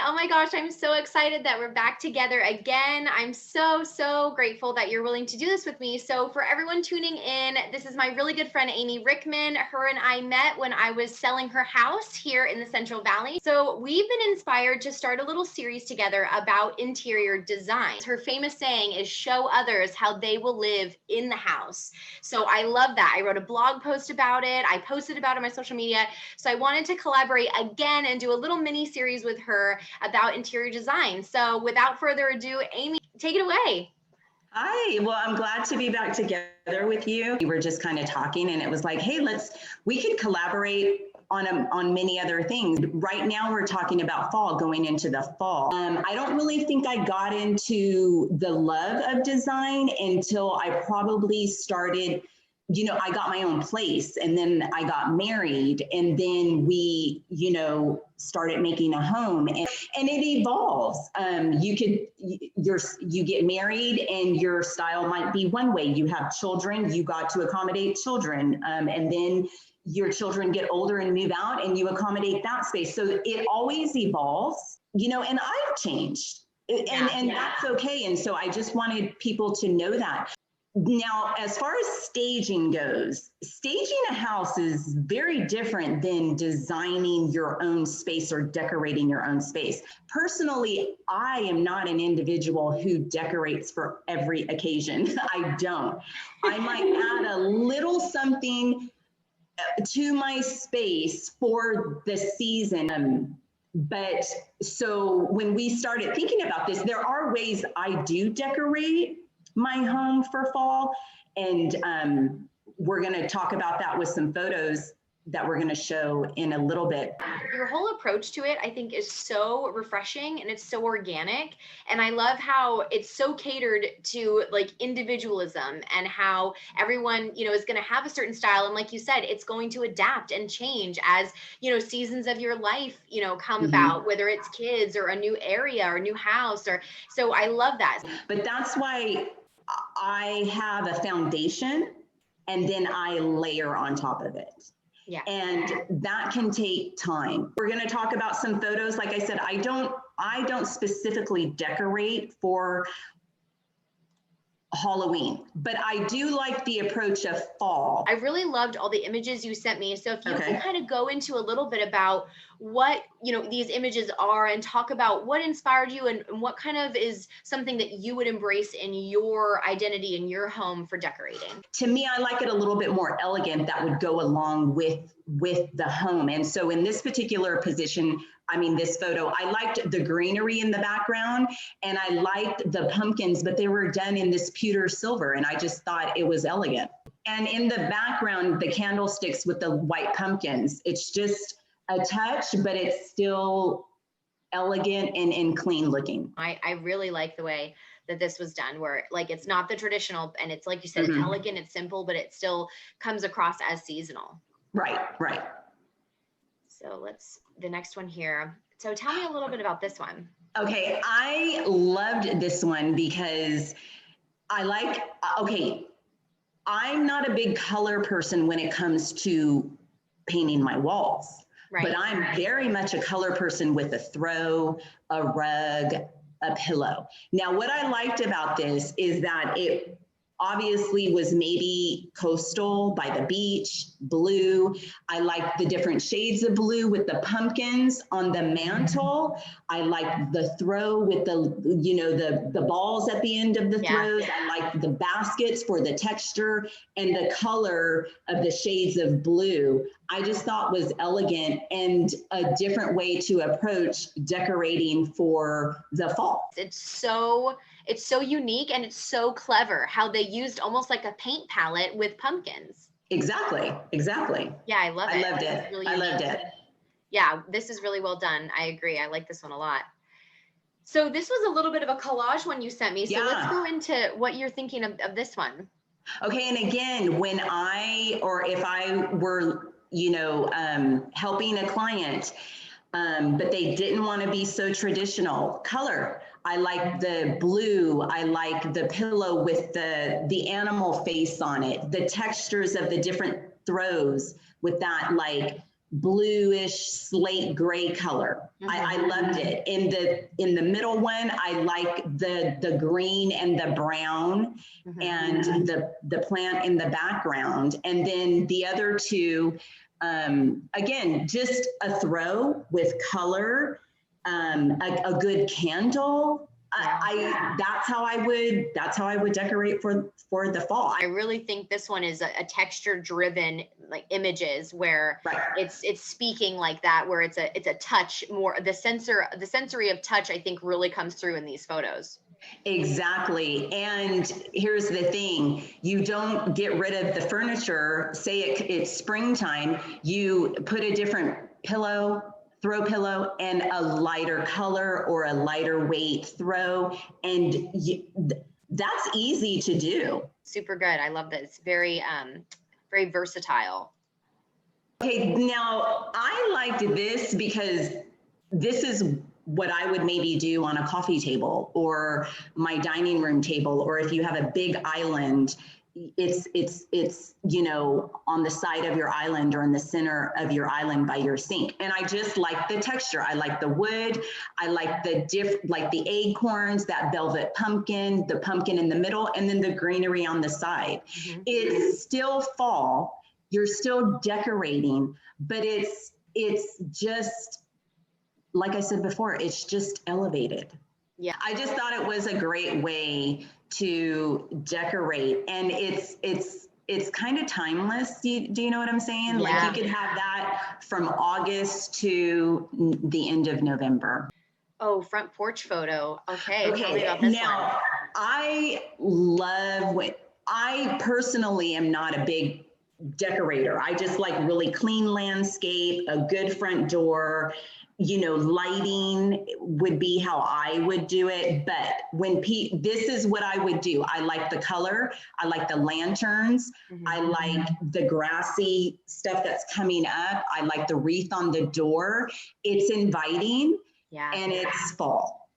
Oh my gosh, I'm so excited that we're back together again. I'm so grateful that you're willing to do this with me. So for everyone tuning in, this is my really good friend, Amy Rickman. Her and I met when I was selling her house here in the Central Valley. So we've been inspired to start a little series together about interior design. Her famous saying is show others how they will live in the house. So I love that. I wrote a blog post about it. I posted about it on my social media. So I wanted to collaborate again and do a little mini series with her about interior design. So without further ado, Amy, take it away. Hi, well, I'm glad to be back together with you. We were just kind of talking and it was like, hey, we could collaborate on many other things. Right now we're talking about fall, going into the fall. I don't really think I got into the love of design until I probably started, I got my own place and then I got married and then we, started making a home and it evolves. You get married and your style might be one way. You have children, you got to accommodate children. And then your children get older and move out and you accommodate that space. So it always evolves, and I've changed and that's okay. And so I just wanted people to know that. Now, as far as staging goes, staging a house is very different than designing your own space or decorating your own space. Personally, I am not an individual who decorates for every occasion. I don't. I might add a little something to my space for the season. But so when we started thinking about this, there are ways I do decorate my home for fall. And we're going to talk about that with some photos that we're going to show in a little bit. Your whole approach to it, I think, is so refreshing and it's so organic. And I love how it's so catered to like individualism and how everyone, is going to have a certain style. And like you said, it's going to adapt and change as, seasons of your life, come about, whether it's kids or a new area or a new house so I love that. But that's why I have a foundation and then I layer on top of it. Yeah. And that can take time. We're going to talk about some photos. Like I said, I don't specifically decorate for Halloween, but I do like the approach of fall. I really loved all the images you sent me. So if you can kind of go into a little bit about what, these images are and talk about what inspired you and what kind of is something that you would embrace in your identity in your home for decorating. To me, I like it a little bit more elegant that would go along with the home. And so in this particular position, this photo, I liked the greenery in the background and I liked the pumpkins, but they were done in this pewter silver and I just thought it was elegant. And in the background, the candlesticks with the white pumpkins, it's just a touch, but it's still elegant and clean looking. I really like the way that this was done where like it's not the traditional and it's like you said, it's elegant, it's simple, but it still comes across as seasonal. Right. So the next one here. So tell me a little bit about this one. Okay, I loved this one because I'm not a big color person when it comes to painting my walls, but I'm very much a color person with a throw, a rug, a pillow. Now, what I liked about this is that it obviously was maybe coastal by the beach, blue. I liked the different shades of blue with the pumpkins on the mantle. I liked the throw with the balls at the end of the throws. I liked the baskets for the texture and the color of the shades of blue. I just thought was elegant and a different way to approach decorating for the fall. It's so unique and it's so clever how they used almost like a paint palette with pumpkins. Exactly. Yeah, I love it. I loved it. Really I loved it. Yeah, this is really well done. I agree. I like this one a lot. So this was a little bit of a collage one you sent me. So let's go into what you're thinking of this one. Okay, and again, if I were, helping a client, but they didn't want to be so traditional. Color. I like the blue. I like the pillow with the animal face on it. The textures of the different throws with that like bluish slate gray color. I loved it. In the middle one, I like the green and the brown and the plant in the background. And then the other two, again, just a throw with color, a good candle. That's how I would decorate for the fall. I really think this one is a texture driven like images where it's speaking like that, where it's a touch more, the sensory of touch, I think really comes through in these photos. Exactly. And here's the thing, you don't get rid of the furniture. Say it's springtime, you put a different throw pillow and a lighter color or a lighter weight throw, and that's easy to do. Super good. I love that. It's very very versatile. Okay, now I liked this because this is what I would maybe do on a coffee table or my dining room table, or if you have a big island, it's you know, on the side of your island or in the center of your island by your sink. And I just like the texture. I like the wood. I like the acorns, that velvet pumpkin, the pumpkin in the middle, and then the greenery on the side. It's still fall. You're still decorating, but it's just, like I said before, it's just elevated. Yeah. I just thought it was a great way to decorate, and it's kind of timeless. Do you know what I'm saying? Like you could have that from August to the end of November. Oh, front porch photo. Okay. Tell me about this now, one. I personally am not a big decorator. I just like really clean landscape, a good front door. You know, lighting would be how I would do it. But this is what I would do. I like the color. I like the lanterns. I like the grassy stuff that's coming up. I like the wreath on the door. It's inviting, and it's fall.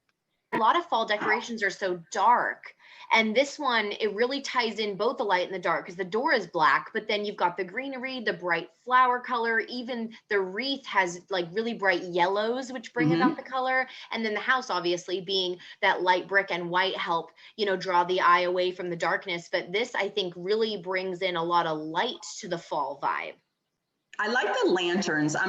A lot of fall decorations are so dark. And this one, it really ties in both the light and the dark because the door is black, but then you've got the greenery, the bright flower color, even the wreath has like really bright yellows, which bring about the color. And then the house, obviously, being that light brick and white help, you know, draw the eye away from the darkness. But this, I think, really brings in a lot of light to the fall vibe. I like the lanterns. I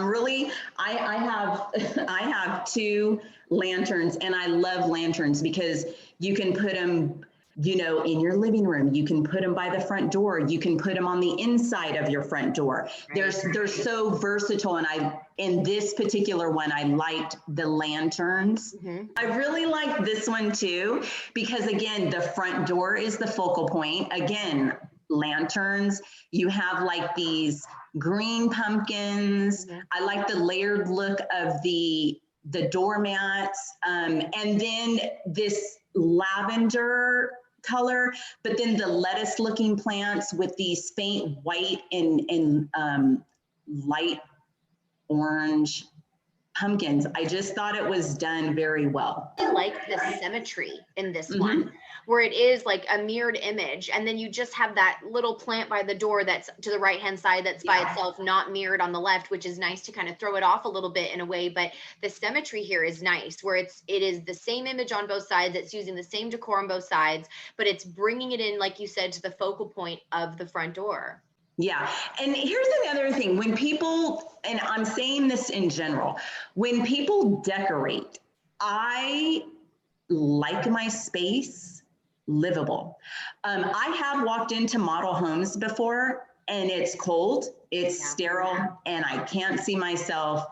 have 2 lanterns, and I love lanterns because you can put them, you know, in your living room. You can put them by the front door. You can put them on the inside of your front door. They're so versatile. And in this particular one, I liked the lanterns. I really like this one too, because again, the front door is the focal point. Again, lanterns, you have like these green pumpkins. I like the layered look of the doormats. And then this lavender color, but then the lettuce looking plants with these faint white and light orange pumpkins. I just thought it was done very well. I like the symmetry in this one, where it is like a mirrored image, and then you just have that little plant by the door that's to the right hand side that's by itself, not mirrored on the left, which is nice to kind of throw it off a little bit in a way. But the symmetry here is nice, where it is the same image on both sides. It's using the same decor on both sides, but it's bringing it in, like you said, to the focal point of the front door. Yeah. And here's another thing. When people, and I'm saying this in general, when people decorate, I like my space livable. I have walked into model homes before, and it's cold, it's sterile, and I can't see myself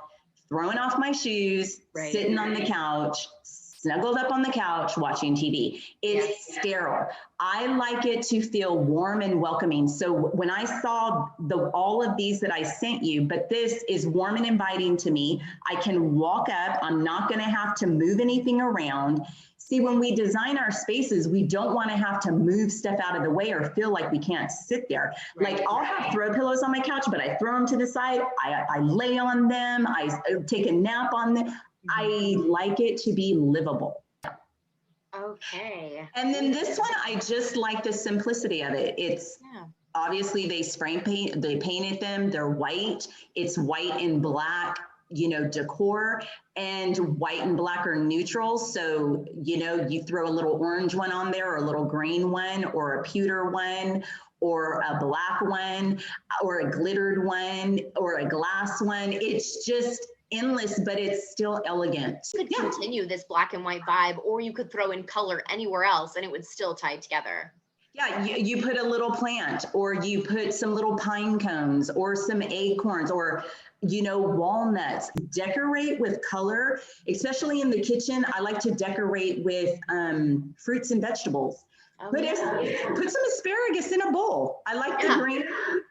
throwing off my shoes, sitting on the couch, snuggled up on the couch watching TV. It's sterile. I like it to feel warm and welcoming. So when I saw all of these that I sent you, but this is warm and inviting to me. I can walk up. I'm not going to have to move anything around. See, when we design our spaces, we don't want to have to move stuff out of the way or feel like we can't sit there. Like I'll have throw pillows on my couch, but I throw them to the side. I lay on them. I take a nap on them. I like it to be livable. Okay. And then this one, I just like the simplicity of it. It's Obviously they they painted them, they're white. It's white and black, decor, and white and black are neutrals. So, you throw a little orange one on there, or a little green one, or a pewter one, or a black one, or a glittered one, or a glass one. It's just endless, but it's still elegant. You could continue this black and white vibe, or you could throw in color anywhere else and it would still tie together. Yeah, you put a little plant, or you put some little pine cones, or some acorns, or walnuts. Decorate with color, especially in the kitchen. I like to decorate with fruits and vegetables. Oh, Put some asparagus in a bowl. I like the green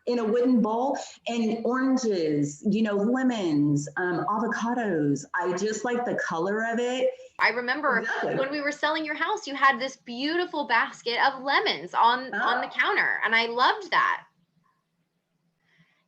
in a wooden bowl, and oranges, lemons, avocados. I just like the color of it. I remember when we were selling your house, you had this beautiful basket of lemons on the counter, and I loved that.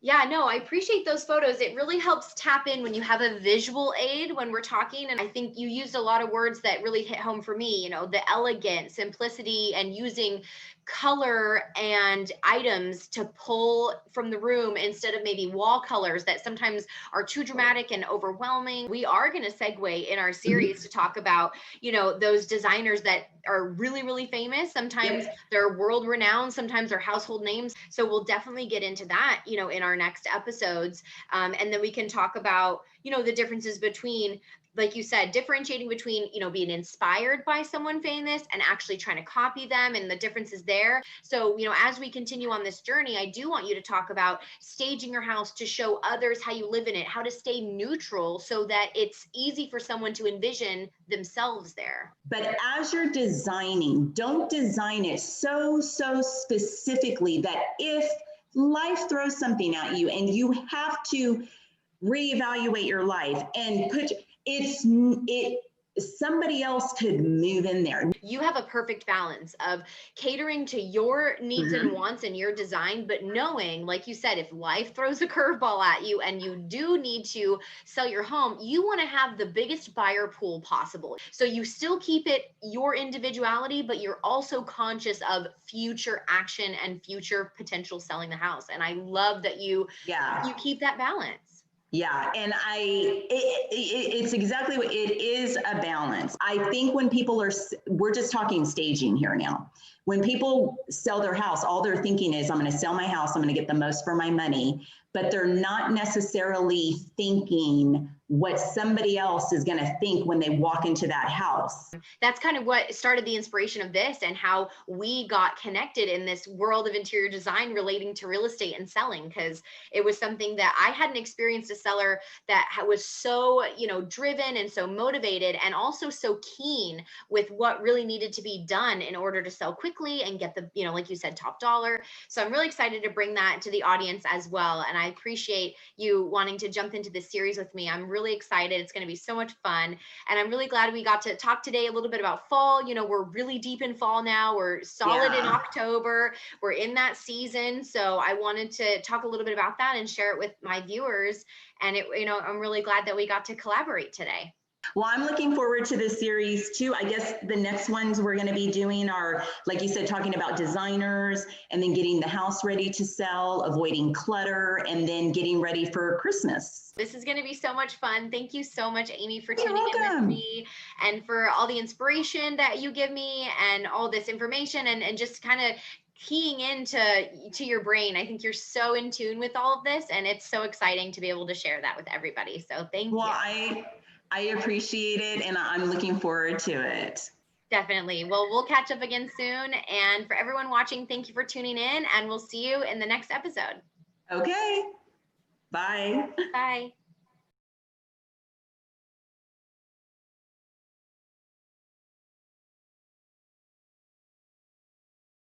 Yeah, no, I appreciate those photos. It really helps tap in when you have a visual aid when we're talking. And I think you used a lot of words that really hit home for me, the elegant, simplicity, and using color and items to pull from the room instead of maybe wall colors that sometimes are too dramatic and overwhelming. We are going to segue in our series to talk about, those designers that are really, really famous. Sometimes they're world renowned, sometimes they're household names. So we'll definitely get into that, in our next episodes. And then we can talk about, the differences between, like you said, differentiating between, being inspired by someone famous and actually trying to copy them, and the differences there. So, as we continue on this journey, I do want you to talk about staging your house to show others how you live in it, how to stay neutral so that it's easy for someone to envision themselves there. But as you're designing, don't design it so specifically that if life throws something at you and you have to reevaluate your life and somebody else could move in there. You have a perfect balance of catering to your needs and wants and your design, but knowing, like you said, if life throws a curveball at you and you do need to sell your home, you want to have the biggest buyer pool possible. So you still keep it your individuality, but you're also conscious of future action and future potential selling the house. And I love that you keep that balance. Yeah, and it's exactly what it is, a balance. I think when people we're just talking staging here now. When people sell their house, all they're thinking is, I'm going to sell my house, I'm going to get the most for my money, but they're not necessarily thinking what somebody else is going to think when they walk into that house. That's kind of what started the inspiration of this and how we got connected in this world of interior design relating to real estate and selling, because it was something that I hadn't experienced a seller that was so, driven and so motivated and also so keen with what really needed to be done in order to sell quickly and get the, like you said, top dollar. So I'm really excited to bring that to the audience as well. And I appreciate you wanting to jump into this series with me. I'm really excited. It's going to be so much fun. And I'm really glad we got to talk today a little bit about fall. We're really deep in fall now. We're solid in October. We're in that season. So I wanted to talk a little bit about that and share it with my viewers. And I'm really glad that we got to collaborate today. Well, I'm looking forward to this series too. I guess the next ones we're going to be doing are, like you said, talking about designers and then getting the house ready to sell, avoiding clutter, and then getting ready for Christmas. This is going to be so much fun. Thank you so much, Amy, for tuning in with me and for all the inspiration that you give me and all this information and just kind of keying into your brain. I think you're so in tune with all of this, and it's so exciting to be able to share that with everybody. So thank you. I appreciate it, and I'm looking forward to it. Definitely. Well, we'll catch up again soon. And for everyone watching, thank you for tuning in, and we'll see you in the next episode. Okay. Bye. Bye.